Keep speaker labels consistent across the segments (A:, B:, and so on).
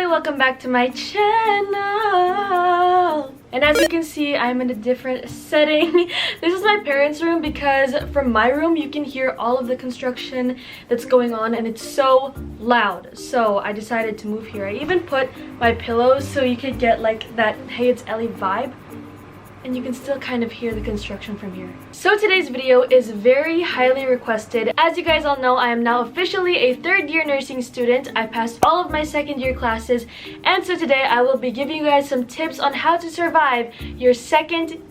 A: Welcome back to my channel. And as you can see, I'm in a different setting. This is my parents' room because from my room you can hear all of the construction that's going on and it's so loud. So I decided to move here. I even put my pillows so you could get like that Hey It's Ellie vibe. And you can still kind of hear the construction from here. So today's video is very highly requested. As you guys all know, I am now officially a third-year nursing student. I passed all of my second-year classes, and so today I will be giving you guys some tips on how to survive your second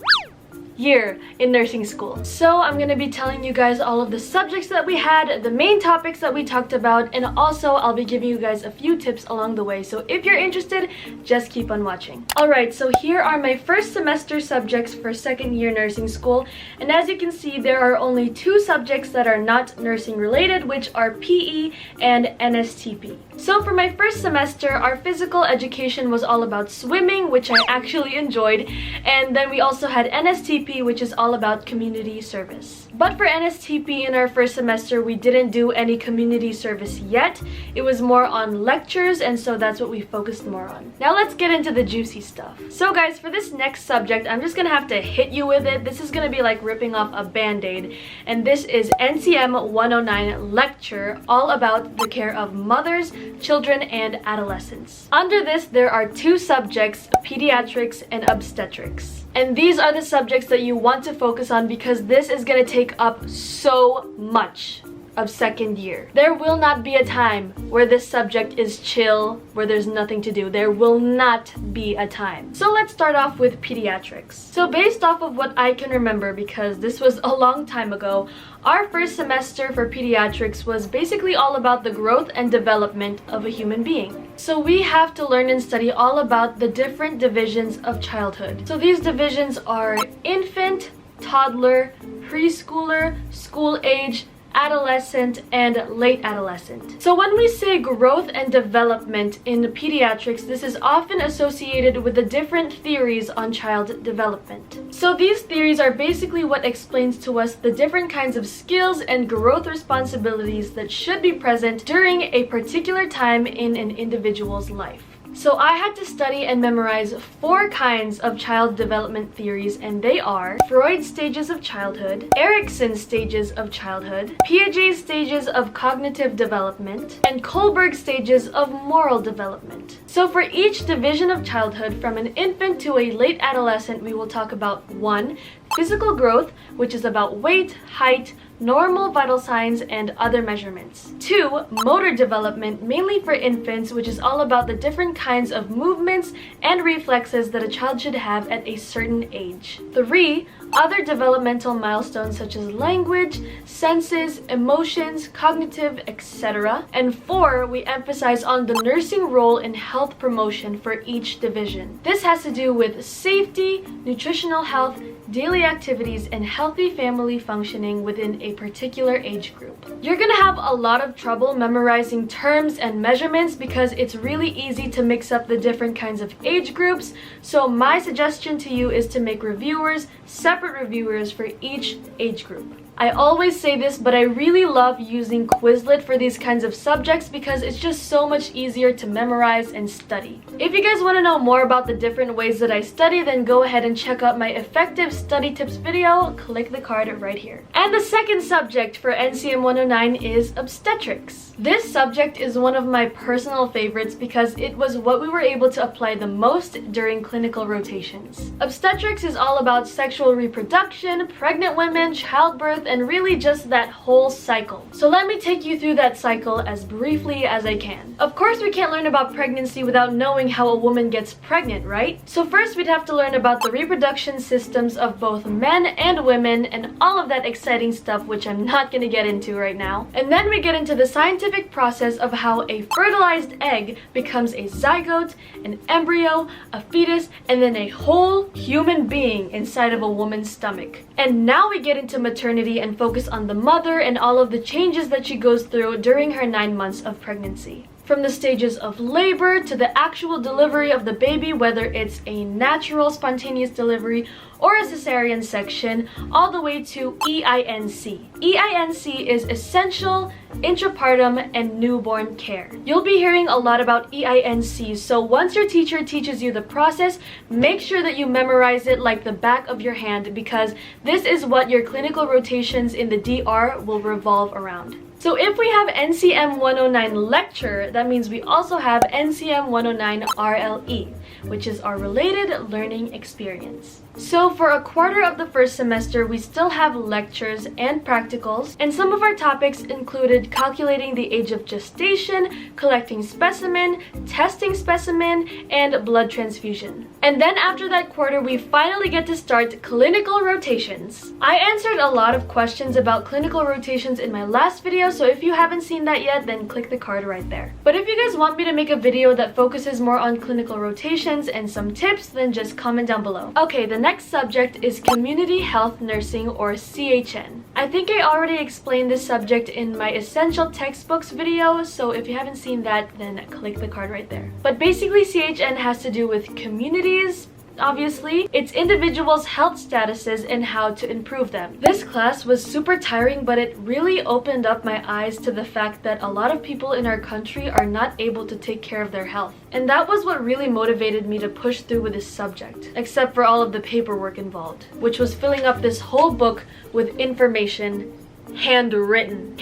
A: year in nursing school. So I'm gonna be telling you guys all of the subjects that we had, the main topics that we talked about, and also I'll be giving you guys a few tips along the way. So if you're interested, just keep on watching. Alright, so here are my first semester subjects for second year nursing school, and as you can see, there are only two subjects that are not nursing related, which are PE and NSTP. So for my first semester, our physical education was all about swimming, which I actually enjoyed, and then we also had NSTP, which is all about community service. But for NSTP in our first semester, we didn't do any community service yet. It was more on lectures, and so that's what we focused more on. Now let's get into the juicy stuff. So guys, for this next subject, I'm just gonna have to hit you with it. This is gonna be like ripping off a band-aid, and this is NCM 109 lecture, all about the care of mothers, children, and adolescents. Under this, there are two subjects, pediatrics and obstetrics. And these are the subjects that you want to focus on because this is going to take up so much of second year. There will not be a time where this subject is chill, where there's nothing to do. There will not be a time. So let's start off with pediatrics. So based off of what I can remember, because this was a long time ago, our first semester for pediatrics was basically all about the growth and development of a human being. So we have to learn and study all about the different divisions of childhood. So these divisions are infant, toddler, preschooler, school age, adolescent, and late adolescent. So when we say growth and development in pediatrics, this is often associated with the different theories on child development. So these theories are basically what explains to us the different kinds of skills and growth responsibilities that should be present during a particular time in an individual's life. So I had to study and memorize 4 kinds of child development theories, and they are Freud's stages of childhood, Erikson's stages of childhood, Piaget's stages of cognitive development, and Kohlberg's stages of moral development. So for each division of childhood, from an infant to a late adolescent, we will talk about 1. Physical growth, which is about weight, height, normal vital signs, and other measurements. 2. Motor development, mainly for infants, which is all about the different kinds of movements and reflexes that a child should have at a certain age. 3. Other developmental milestones such as language, senses, emotions, cognitive, etc. And 4, we emphasize on the nursing role in health promotion for each division. This has to do with safety, nutritional health, daily activities, and healthy family functioning within a particular age group. You're gonna have a lot of trouble memorizing terms and measurements because it's really easy to mix up the different kinds of age groups. So my suggestion to you is to make reviewers, separate reviewers for each age group. I always say this, but I really love using Quizlet for these kinds of subjects because it's just so much easier to memorize and study. If you guys want to know more about the different ways that I study, then go ahead and check out my effective study tips video. Click the card right here. And the second subject for NCM 109 is obstetrics. This subject is one of my personal favorites because it was what we were able to apply the most during clinical rotations. Obstetrics is all about sexual reproduction, pregnant women, childbirth, and really just that whole cycle. So let me take you through that cycle as briefly as I can. Of course, we can't learn about pregnancy without knowing how a woman gets pregnant, right? So first we'd have to learn about the reproduction systems of both men and women and all of that exciting stuff, which I'm not gonna get into right now. And then we get into the scientific process of how a fertilized egg becomes a zygote, an embryo, a fetus, and then a whole human being inside of a woman's stomach. And now we get into maternity and focus on the mother and all of the changes that she goes through during her 9 months of pregnancy. From the stages of labor to the actual delivery of the baby, whether it's a natural spontaneous delivery or a cesarean section, all the way to EINC. EINC is essential, intrapartum, and newborn care. You'll be hearing a lot about EINC, so once your teacher teaches you the process, make sure that you memorize it like the back of your hand because this is what your clinical rotations in the DR will revolve around. So if we have NCM 109 lecture, that means we also have NCM 109 RLE, which is our related learning experience. So for a quarter of the first semester, we still have lectures and practicals, and some of our topics included calculating the age of gestation, collecting specimen, testing specimen, and blood transfusion. And then after that quarter, we finally get to start clinical rotations. I answered a lot of questions about clinical rotations in my last video, so if you haven't seen that yet, then click the card right there. But if you guys want me to make a video that focuses more on clinical rotations and some tips, then just comment down below. Okay, the next subject is Community Health Nursing, or CHN. I think I already explained this subject in my Essential Textbooks video, so if you haven't seen that, then click the card right there. But basically, CHN has to do with communities. Obviously, it's individuals' health statuses and how to improve them. This class was super tiring, but it really opened up my eyes to the fact that a lot of people in our country are not able to take care of their health. And that was what really motivated me to push through with this subject, except for all of the paperwork involved, which was filling up this whole book with information. Handwritten.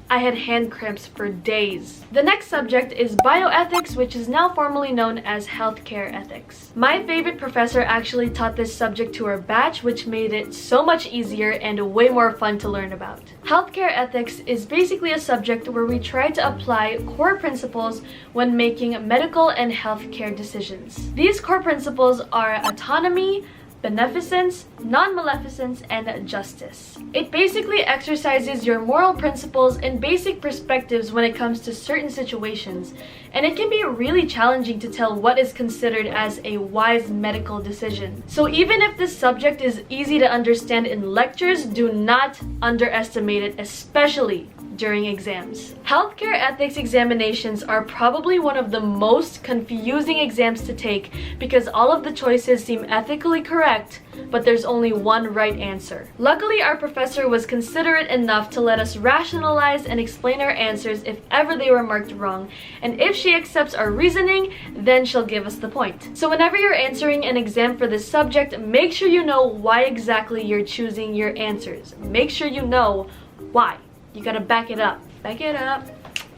A: I had hand cramps for days. The next subject is bioethics, which is now formally known as healthcare ethics. My favorite professor actually taught this subject to our batch, which made it so much easier and way more fun to learn about. Healthcare ethics is basically a subject where we try to apply core principles when making medical and healthcare decisions. These core principles are autonomy, beneficence, non-maleficence, and justice. It basically exercises your moral principles and basic perspectives when it comes to certain situations, and it can be really challenging to tell what is considered as a wise medical decision. So even if this subject is easy to understand in lectures, do not underestimate it, especially during exams. Healthcare ethics examinations are probably one of the most confusing exams to take because all of the choices seem ethically correct, but there's only one right answer. Luckily, our professor was considerate enough to let us rationalize and explain our answers if ever they were marked wrong, and if she accepts our reasoning, then she'll give us the point. So whenever you're answering an exam for this subject, make sure you know why exactly you're choosing your answers. Make sure you know why. You gotta back it up. Back it up.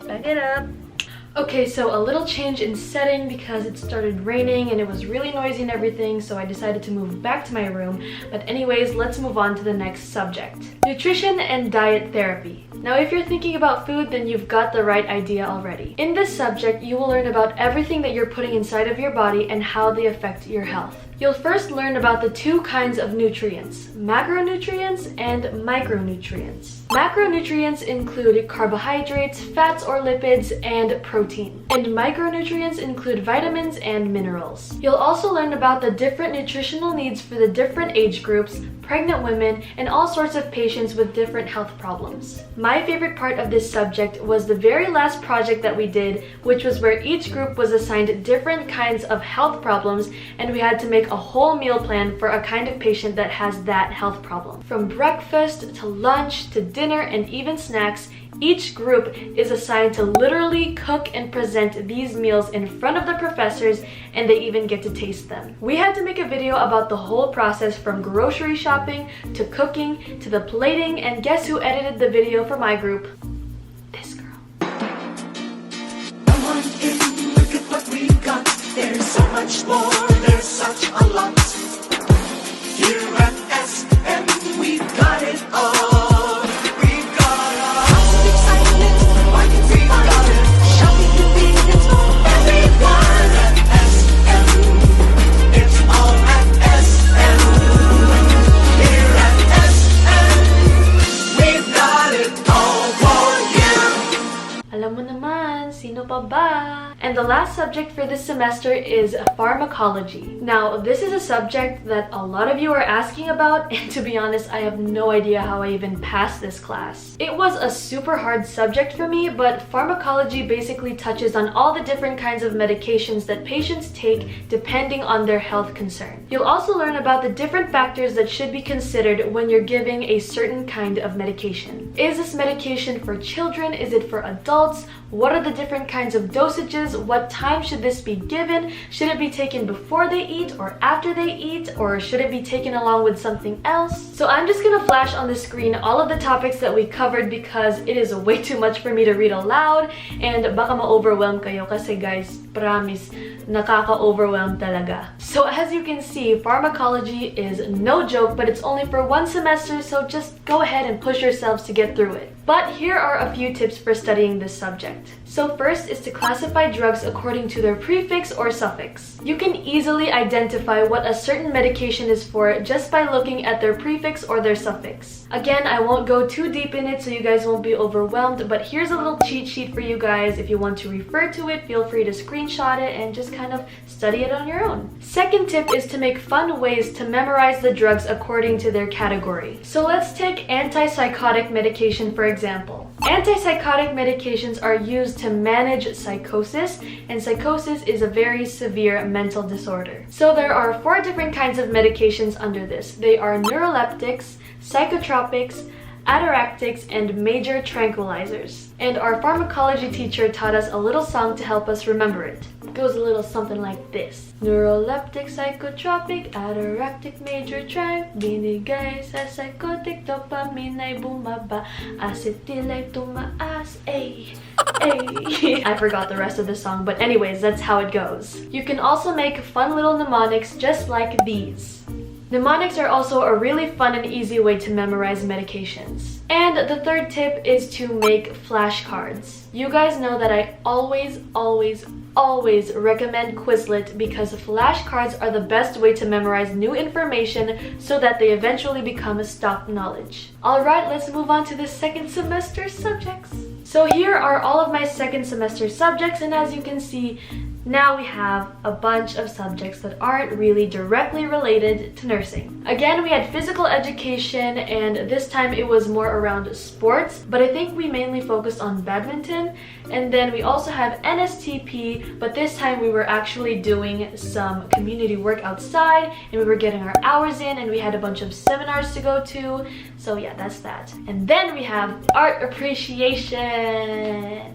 A: Back it up. Okay, so a little change in setting because it started raining and it was really noisy and everything, so I decided to move back to my room. But anyways, let's move on to the next subject. Nutrition and diet therapy. Now, if you're thinking about food, then you've got the right idea already. In this subject, you will learn about everything that you're putting inside of your body and how they affect your health. You'll first learn about the two kinds of nutrients, macronutrients and micronutrients. Macronutrients include carbohydrates, fats or lipids, and protein. And micronutrients include vitamins and minerals. You'll also learn about the different nutritional needs for the different age groups, pregnant women, and all sorts of patients with different health problems. My favorite part of this subject was the very last project that we did, which was where each group was assigned different kinds of health problems, and we had to make a whole meal plan for a kind of patient that has that health problem. From breakfast to lunch to dinner and even snacks, each group is assigned to literally cook and present these meals in front of the professors, and they even get to taste them. We had to make a video about the whole process from grocery shopping to cooking to the plating, and guess who edited the video for my group? This girl.
B: Come on in, look at what we've got. There's so much more, there's such a lot. Here at SM, we've got it all.
A: Sino pa ba? And the last subject for this semester is pharmacology. Now, this is a subject that a lot of you are asking about, and to be honest, I have no idea how I even passed this class. It was a super hard subject for me, but pharmacology basically touches on all the different kinds of medications that patients take depending on their health concern. You'll also learn about the different factors that should be considered when you're giving a certain kind of medication. Is this medication for children? Is it for adults? What are the different kinds of dosages? What time should this be given? Should it be taken before they eat or after they eat? Or should it be taken along with something else? So I'm just gonna flash on the screen all of the topics that we covered because it is way too much for me to read aloud, and baka ma-overwhelm kayo kasi guys, promise, nakaka-overwhelm talaga. So as you can see, pharmacology is no joke, but it's only for one semester, so just go ahead and push yourselves to get through it. But here are a few tips for studying this subject. So first is to classify drugs according to their prefix or suffix. You can easily identify what a certain medication is for just by looking at their prefix or their suffix. Again, I won't go too deep in it so you guys won't be overwhelmed, but here's a little cheat sheet for you guys. If you want to refer to it, feel free to screenshot it and just kind of study it on your own. Second tip is to make fun ways to memorize the drugs according to their category. So let's take antipsychotic medication for example. Antipsychotic medications are used to manage psychosis, and psychosis is a very severe mental disorder. So there are 4 different kinds of medications under this. They are neuroleptics, psychotropics, ataraxics, and major tranquilizers. And our pharmacology teacher taught us a little song to help us remember it. It goes a little something like this. Neuroleptic, psychotropic, ataraxic, major tranq, binigay sa psychotic, dopamine ay bumaba, acetyl ay tumaas, ay. I forgot the rest of the song, but anyways, that's how it goes. You can also make fun little mnemonics just like these. Mnemonics are also a really fun and easy way to memorize medications. And the third tip is to make flashcards. You guys know that I always recommend Quizlet because flashcards are the best way to memorize new information so that they eventually become stock knowledge. Alright, let's move on to the second semester subjects. So here are all of my second semester subjects, and as you can see, now we have a bunch of subjects that aren't really directly related to nursing. Again, we had physical education, and this time it was more around sports, but I think we mainly focused on badminton. And then we also have NSTP, but this time we were actually doing some community work outside, and we were getting our hours in, and we had a bunch of seminars to go to. So yeah, that's that. And then we have art appreciation.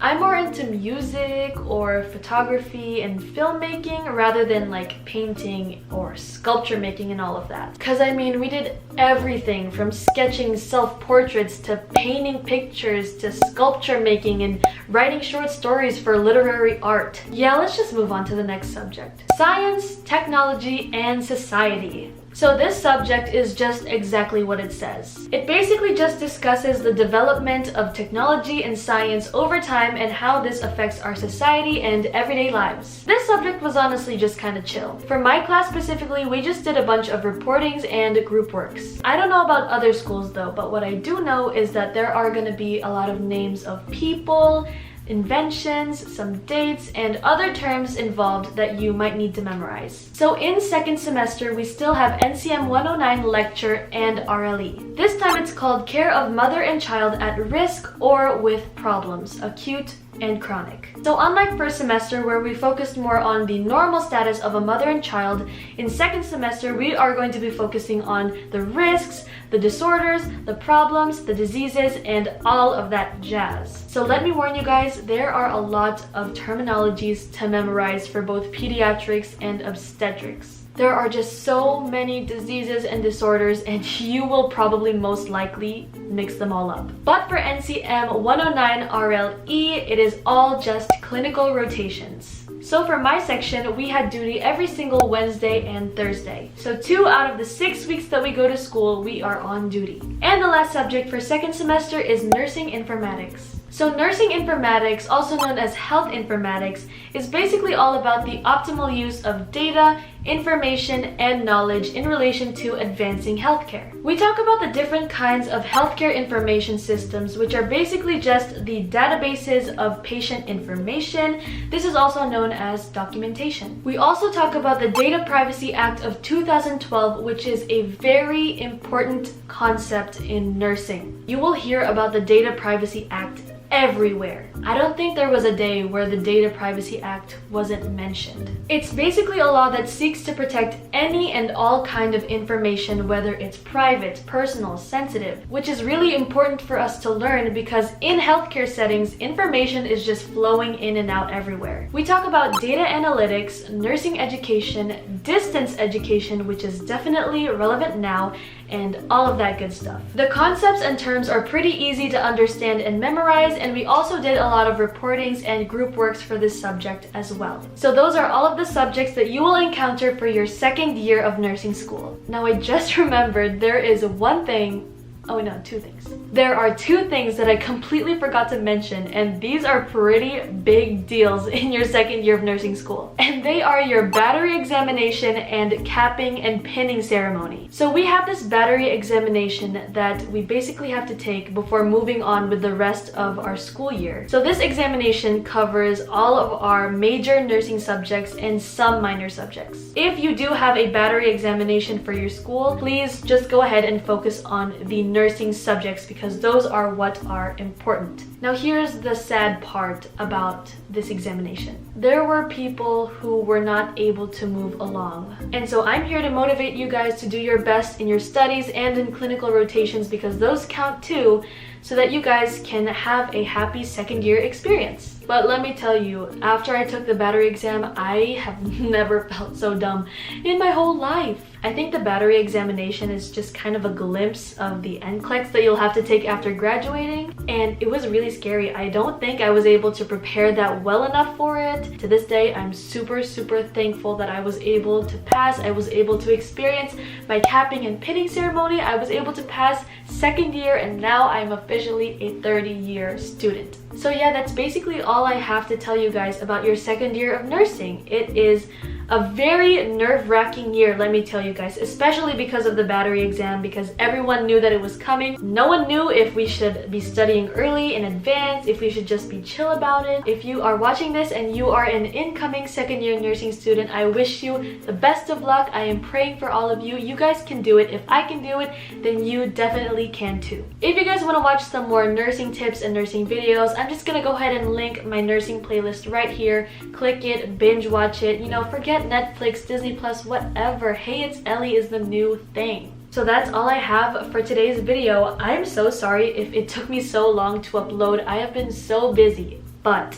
A: I'm more into music or photography and filmmaking rather than like painting or sculpture making and all of that. Because I mean, we did everything from sketching self-portraits to painting pictures to sculpture making and writing short stories for literary art. Yeah, let's just move on to the next subject. Science, technology, and society. So this subject is just exactly what it says. It basically just discusses the development of technology and science over time and how this affects our society and everyday lives. This subject was honestly just kind of chill. For my class specifically, we just did a bunch of reportings and group works. I don't know about other schools though, but what I do know is that there are going to be a lot of names of people, inventions, some dates, and other terms involved that you might need to memorize. So in second semester, we still have NCM 109 lecture and RLE. This time it's called Care of Mother and Child at Risk or with Problems, Acute and Chronic. So unlike first semester where we focused more on the normal status of a mother and child, in second semester we are going to be focusing on the risks, the disorders, the problems, the diseases, and all of that jazz. So let me warn you guys, there are a lot of terminologies to memorize for both pediatrics and obstetrics. There are just so many diseases and disorders, and you will probably most likely mix them all up. But for NCM 109 RLE, it is all just clinical rotations. So for my section, we had duty every single Wednesday and Thursday. So 2 out of the 6 weeks that we go to school, we are on duty. And the last subject for second semester is nursing informatics. So nursing informatics, also known as health informatics, is basically all about the optimal use of data, information, and knowledge in relation to advancing healthcare. We talk about the different kinds of healthcare information systems, which are basically just the databases of patient information. This is also known as documentation. We also talk about the Data Privacy Act of 2012, which is a very important concept in nursing. You will hear about the Data Privacy Act everywhere. I don't think there was a day where the Data Privacy Act wasn't mentioned. It's basically a law that seeks to protect any and all kind of information, whether it's private, personal, sensitive, which is really important for us to learn because in healthcare settings, information is just flowing in and out everywhere. We talk about data analytics, nursing education, distance education, which is definitely relevant now, and all of that good stuff. The concepts and terms are pretty easy to understand and memorize, and we also did a lot of reportings and group works for this subject as well. So those are all of the subjects that you will encounter for your second year of nursing school. Now I just remembered there is one thing. Oh no, 2 things. There are 2 things that I completely forgot to mention, and these are pretty big deals in your second year of nursing school. And they are your battery examination and capping and pinning ceremony. So we have this battery examination that we basically have to take before moving on with the rest of our school year. So this examination covers all of our major nursing subjects and some minor subjects. If you do have a battery examination for your school, please just go ahead and focus on the nursing subjects because those are what are important. Now here's the sad part about this examination. There were people who were not able to move along. And so I'm here to motivate you guys to do your best in your studies and in clinical rotations because those count too, so that you guys can have a happy second year experience. But let me tell you, after I took the battery exam, I have never felt so dumb in my whole life. I think the battery examination is just kind of a glimpse of the NCLEX that you'll have to take after graduating, and it was really scary. I don't think I was able to prepare that well enough for it. To this day, I'm super thankful that I was able to pass. I was able to experience my capping and pinning ceremony. I was able to pass second year, and now I'm officially a 30-year student. So yeah, that's basically all I have to tell you guys about your second year of nursing. It is a very nerve-wracking year, let me tell you guys, especially because of the battery exam, because everyone knew that it was coming. No one knew if we should be studying early in advance, if we should just be chill about it. If you are watching this and you are an incoming second year nursing student, I wish you the best of luck. I am praying for all of you. You guys can do it. If I can do it, then you definitely can too. If you guys want to watch some more nursing tips and nursing videos, I'm just gonna go ahead and link my nursing playlist right here. Click it, binge watch it, you know, forget Netflix, Disney Plus, whatever. Hey, it's Ellie is the new thing. So that's all I have for today's video. I'm so sorry if it took me so long to upload. I have been so busy, but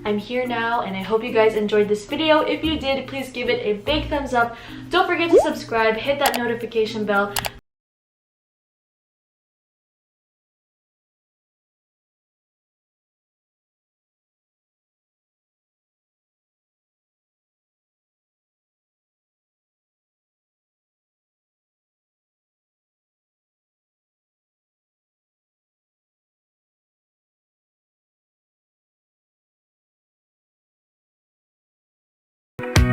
A: I'm here now and I hope you guys enjoyed this video. If you did, please give it a big thumbs up. Don't forget to subscribe, hit that notification bell. bye.